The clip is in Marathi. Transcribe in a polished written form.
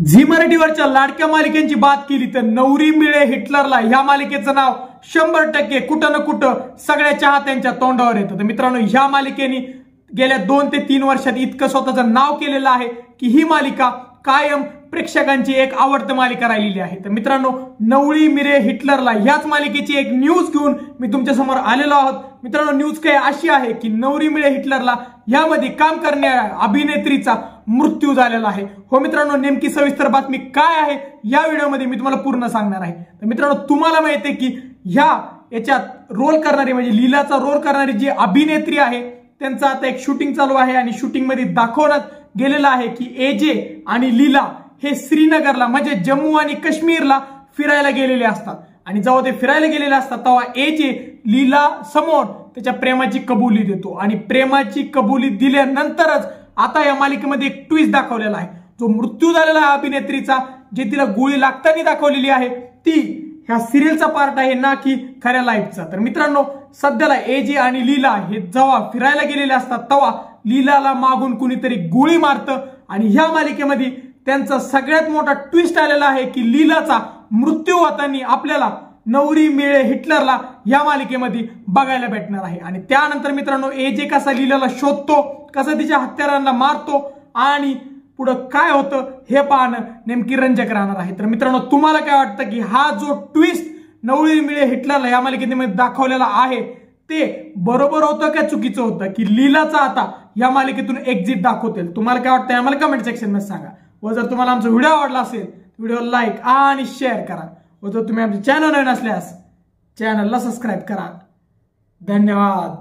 झी मराठीवरच्या लाडक्या मालिकेची बात केली तर नवरी मिळे हिटलरला ह्या मालिकेचं नाव 100% कुठं ना कुठं सगळ्या चाहत्यांच्या तोंडावर येतं। तर मित्रांनो, ह्या मालिकेने गेल्या 2 ते 3 वर्षात इतकं स्वतःचं नाव केलेलं आहे की ही मालिका कायम प्रेक्षकांची एक आवडती मालिका राहिलेली आहे। तर मित्रांनो, नवरी मिळे हिटलरला ह्याच मालिकेची एक न्यूज घेऊन मी तुमच्या समोर आलेलो आहोत। मित्रांनो, न्यूज काय अशी आहे की नवरी मिळे हिटलरला यामध्ये काम करणाऱ्या अभिनेत्रीचा मृत्यू झालेला आहे। हो मित्रांनो, नेमकी सविस्तर बातमी काय आहे या व्हिडिओमध्ये मी तुम्हाला पूर्ण सांगणार आहे। तर मित्रांनो, तुम्हाला माहिती आहे की याच्यात रोल करणारी म्हणजे लीलाचा रोल करणारी जी अभिनेत्री आहे त्यांचा आता एक शूटिंग चालू आहे आणि शूटिंग मध्ये दाखवण्यात गेलेलं आहे की एजे आणि लीला हे श्रीनगरला म्हणजे जम्मू आणि काश्मीरला फिरायला गेलेले असतात आणि जेव्हा ते फिरायला गेलेले असतात तेव्हा एजे लीला समोर त्याच्या प्रेमाची कबुली देतो आणि प्रेमाची कबुली दिल्यानंतरच आता या मालिकेमध्ये एक ट्विस्ट दाखवलेला आहे। जो मृत्यू झालेला आहे अभिनेत्रीचा, जे तिला गोळी लागताना दाखवलेली आहे ती ह्या सिरियलचा पार्ट आहे ना की खऱ्या लाईफचा। तर मित्रांनो, सध्याला एजे आणि लीला हे जेव्हा फिरायला गेलेले असतात तेव्हा लीलाला मागून कुणीतरी गोळी मारतं आणि ह्या मालिकेमध्ये त्यांचा सगळ्यात मोठा ट्विस्ट आलेला आहे की लीलाचा मृत्यू होताना आपल्याला नवरी मिळे हिटलरला या मालिकेमध्ये बघायला भेटणार आहे। आणि त्यानंतर मित्रांनो, एजे कसा लीलाला शोधतो, कसा तिच्या हत्यारांना मारतो आणि पुढे काय होतं हे पाहणं नेमकी रंजक राहणार आहे। तर मित्रांनो, तुम्हाला काय वाटतं की हा जो ट्विस्ट नवरी मिळे हिटलरला या मालिकेमध्ये दाखवलेला आहे ते बरोबर होतं का चुकीचं होतं, की लीलाचा आता या मालिकेतून एक्झिट दाखवतील? तुम्हाला काय वाटतं आम्हाला कमेंट सेक्शन मध्ये सांगा। व जर तुम्हाला आमचा व्हिडिओ आवडला असेल व्हिडिओ लाईक आणि शेअर करा व जर तुम्ही आमचे चॅनल नवीन असल्यास चॅनलला सबस्क्राईब करा। धन्यवाद।